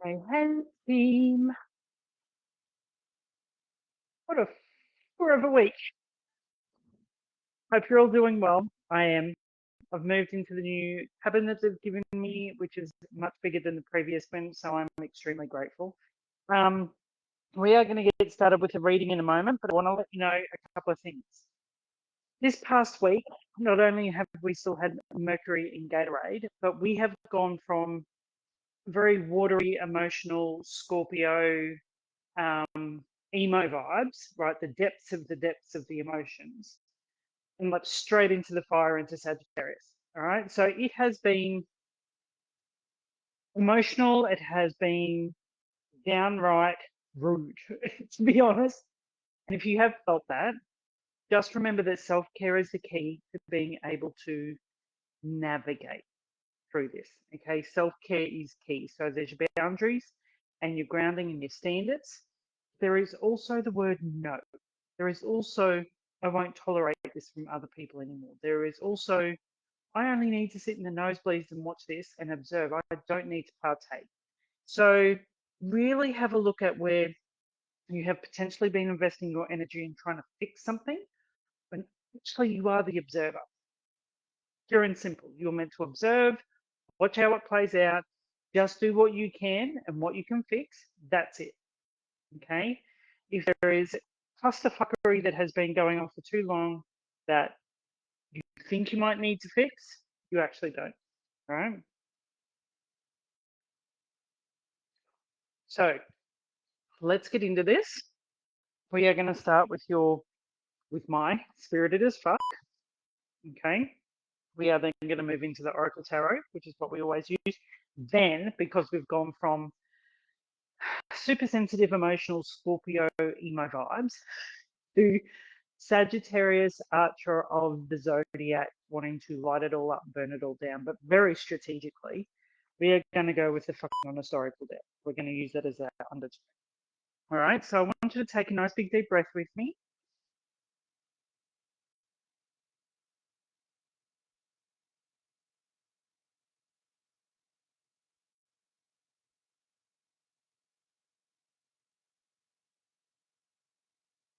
Hey, hey, team. What a forever week. Hope you're all doing well. I am. I've moved into the new cabin that they've given me, which is much bigger than the previous one, so I'm extremely grateful. Um, we are going to get started with the reading in a moment, but I want to let you know a couple of things. This past week, not only have we still had Mercury in Gatorade, but we have gone from very watery, emotional Scorpio emo vibes, right? The depths of the emotions, and like straight into the fire into Sagittarius. All right. So it has been emotional. It has been downright rude, to be honest. And if you have felt that, just remember that self care is the key to being able to navigate through this. Okay. Self care is key. So there's your boundaries and your grounding and your standards. There is also the word no. There is also, I won't tolerate this from other people anymore. There is also, I only need to sit in the nosebleeds and watch this and observe. I don't need to partake. So, really have a look at where you have potentially been investing your energy in trying to fix something, when actually you are the observer. Pure and simple. You're meant to observe, watch how it plays out, just do what you can and what you can fix. That's it. Okay. If there is clusterfuckery that has been going on for too long that you think you might need to fix, you actually don't. All right. So let's get into this. We are going to start with my spirited as fuck. Okay. We are then going to move into the Oracle Tarot, which is what we always use. Then, because we've gone from super sensitive, emotional Scorpio emo vibes to Sagittarius, Archer of the Zodiac, wanting to light it all up, burn it all down, but very strategically, we are going to go with the fucking on historical debt. We're going to use that as our undertone. All right, so I want you to take a nice big deep breath with me.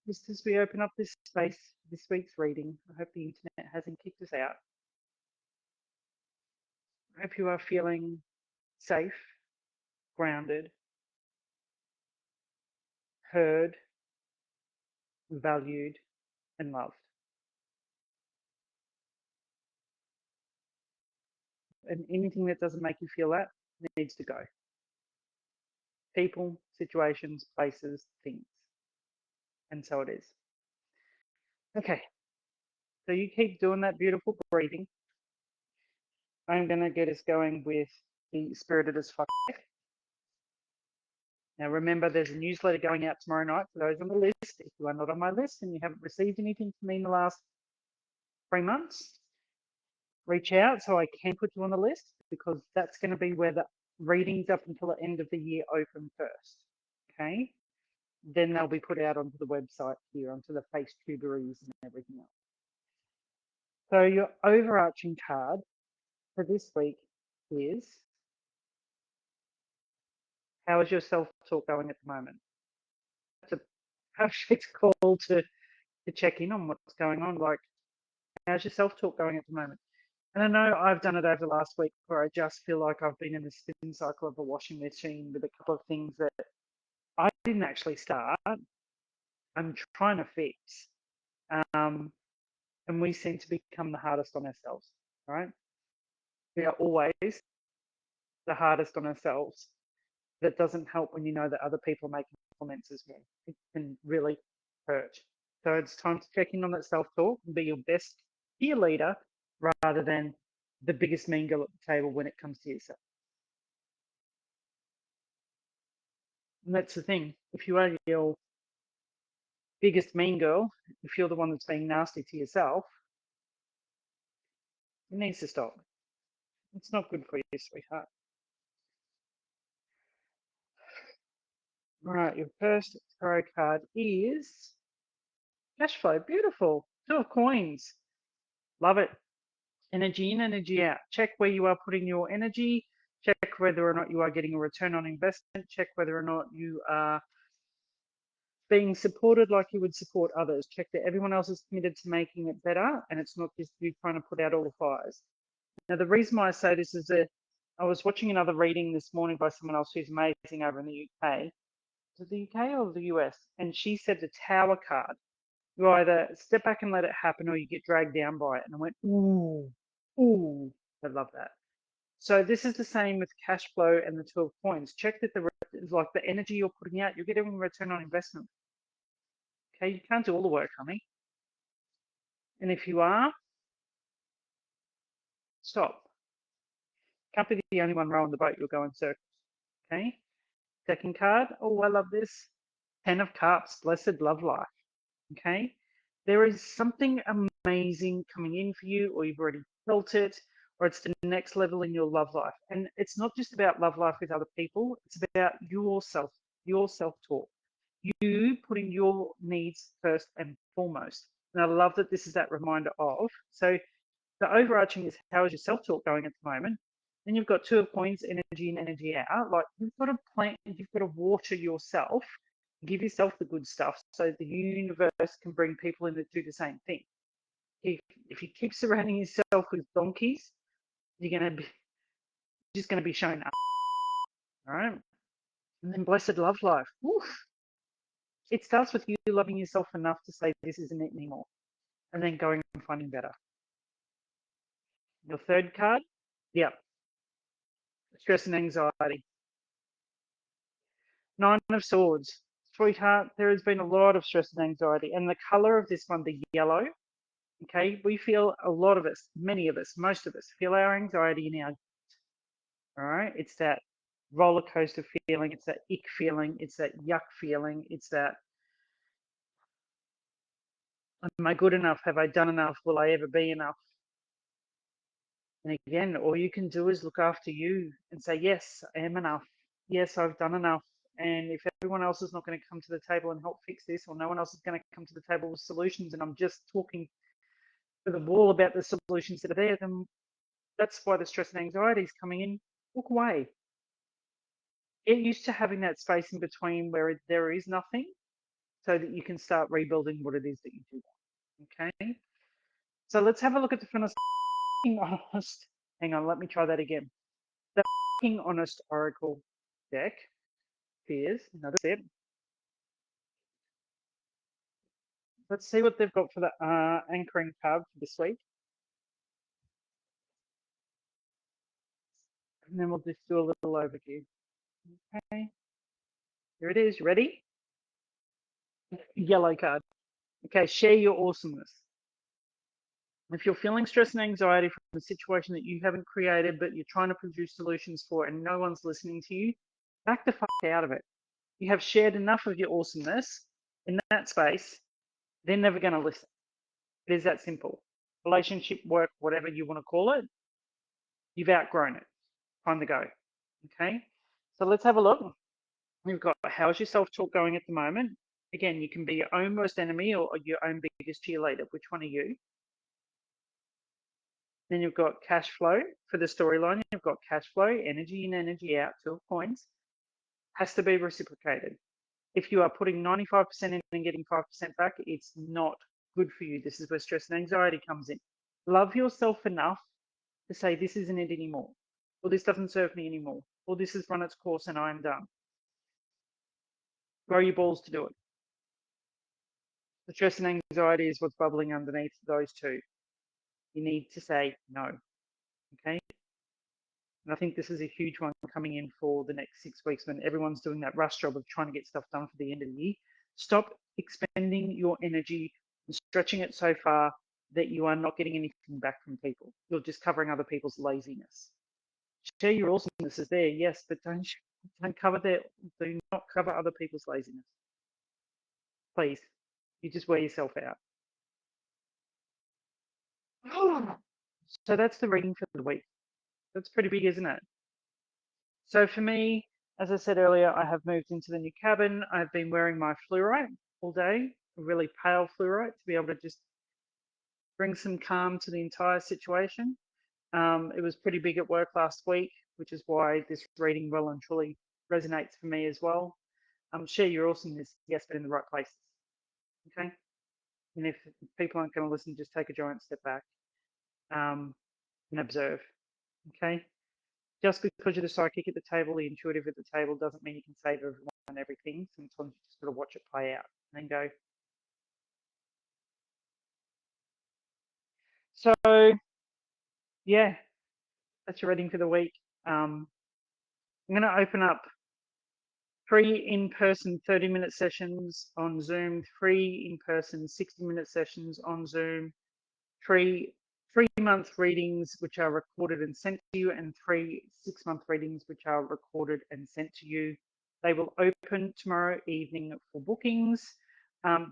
Just as we open up this space for this week's reading, I hope the internet hasn't kicked us out. I hope you are feeling safe, grounded, heard, valued, and loved. And anything that doesn't make you feel that needs to go. People, situations, places, things. And so it is. Okay, so you keep doing that beautiful breathing. I'm going to get us going with the spirited as fuck. Now, remember, there's a newsletter going out tomorrow night for those on the list. If you are not on my list and you haven't received anything from me in the last 3 months, reach out so I can put you on the list, because that's going to be where the readings up until the end of the year open first. Okay, then they'll be put out onto the website here, onto the face tuberies and everything else. So your overarching card for this week is, how is your self-talk going at the moment? It's a perfect call to check in on what's going on. Like, how's your self-talk going at the moment? And I know I've done it over the last week where I just feel like I've been in the spin cycle of a washing machine with a couple of things that I didn't actually start. I'm trying to fix. Um, and we seem to become the hardest on ourselves, right? We are always the hardest on ourselves. That doesn't help when you know that other people make comments as well. It can really hurt. So it's time to check in on that self-talk and be your best cheerleader rather than the biggest mean girl at the table when it comes to yourself. And that's the thing. If you are your biggest mean girl, if you're the one that's being nasty to yourself, it needs to stop. It's not good for you, sweetheart. All right, your first tarot card is cash flow. Beautiful. 2 of coins. Love it. Energy in, energy out. Check where you are putting your energy. Check whether or not you are getting a return on investment. Check whether or not you are being supported like you would support others. Check that everyone else is committed to making it better and it's not just you trying to put out all the fires. Now, the reason why I say this is that I was watching another reading this morning by someone else who's amazing over in the UK. Is it the UK or the US? And she said the Tower card. You either step back and let it happen or you get dragged down by it. And I went, ooh, ooh, I love that. So this is the same with cash flow and the 12 coins. Check that like the energy you're putting out, you're getting a return on investment. Okay, you can't do all the work, honey. And if you are, stop. Can't be the only one rowing the boat. You'll go in circles. Okay. Second card. Oh, I love this. 10 of Cups, blessed love life. Okay. There is something amazing coming in for you, or you've already felt it, or it's the next level in your love life. And it's not just about love life with other people, it's about yourself, your self talk, you putting your needs first and foremost. And I love that this is that reminder of. So the overarching is how is your self talk going at the moment? Then you've got two of coins, energy in, energy out. Like you've got to plant, you've got to water yourself, give yourself the good stuff so the universe can bring people in that do the same thing. If you keep surrounding yourself with donkeys, you're gonna be just gonna be shown up. All right. And then blessed love life. Oof. It starts with you loving yourself enough to say this isn't it anymore. And then going and finding better. Your third card, yep, stress and anxiety. Nine of Swords. Sweetheart, there has been a lot of stress and anxiety. And the color of this one, the yellow, okay, we feel a lot of us, many of us, most of us feel our anxiety in our, all right? It's that roller coaster feeling. It's that ick feeling. It's that yuck feeling. It's that, am I good enough? Have I done enough? Will I ever be enough? And again, all you can do is look after you and say, yes, I am enough. Yes, I've done enough. And if everyone else is not going to come to the table and help fix this, or no one else is going to come to the table with solutions, and I'm just talking to the wall about the solutions that are there, then that's why the stress and anxiety is coming in. Walk away. Get used to having that space in between where there is nothing so that you can start rebuilding what it is that you do want. Okay? So let's have a look at the honest. Hang on, let me try that again. The honest oracle deck. Here's another step. Let's see what they've got for the anchoring card for this week. And then we'll just do a little overview. Okay. Here it is. Ready? Yellow card. Okay, share your awesomeness. If you're feeling stress and anxiety from a situation that you haven't created, but you're trying to produce solutions for and no one's listening to you, back the fuck out of it. You have shared enough of your awesomeness in that space, they're never going to listen. It is that simple. Relationship, work, whatever you want to call it, you've outgrown it. Time to go. Okay. So let's have a look. We've got how's your self talk going at the moment? Again, you can be your own worst enemy or your own biggest cheerleader. Which one are you? Then you've got cash flow for the storyline. You've got cash flow, energy in, energy out, 2 points. Has to be reciprocated. If you are putting 95% in and getting 5% back, it's not good for you. This is where stress and anxiety comes in. Love yourself enough to say this isn't it anymore, or this doesn't serve me anymore, or this has run its course and I'm done. Grow your balls to do it. The stress and anxiety is what's bubbling underneath those two. You need to say no. Okay. And I think this is a huge one coming in for the next 6 weeks when everyone's doing that rush job of trying to get stuff done for the end of the year. Stop expending your energy and stretching it so far that you are not getting anything back from people. You're just covering other people's laziness. Share your awesomeness is there, yes, but don't cover their, do not cover other people's laziness. Please, you just wear yourself out. So that's the reading for the week. That's pretty big, isn't it? So for me, as I said earlier, I have moved into the new cabin. I've been wearing my fluorite all day, a really pale fluorite to be able to just bring some calm to the entire situation. It was pretty big at work last week, which is why this reading well and truly resonates for me as well. Share your awesomeness, yes, but in the right places. Okay. And if people aren't going to listen, just take a giant step back and observe. Okay. Just because you're the psychic at the table, the intuitive at the table, doesn't mean you can save everyone and everything. Sometimes you just got to watch it play out and then go. So, yeah, that's your reading for the week. I'm going to open up 3 in-person 30-minute sessions on Zoom, 3 in-person 60-minute sessions on Zoom, 3 month readings which are recorded and sent to you, and 3 6-month readings which are recorded and sent to you. They will open tomorrow evening for bookings.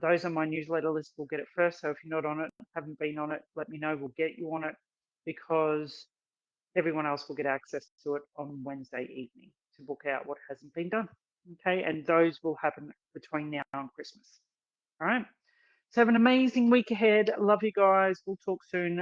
Those on my newsletter list will get it first. So if you're not on it, haven't been on it, let me know. We'll get you on it because everyone else will get access to it on Wednesday evening to book out what hasn't been done. Okay, and those will happen between now and Christmas. All right. So have an amazing week ahead. Love you guys. We'll talk soon.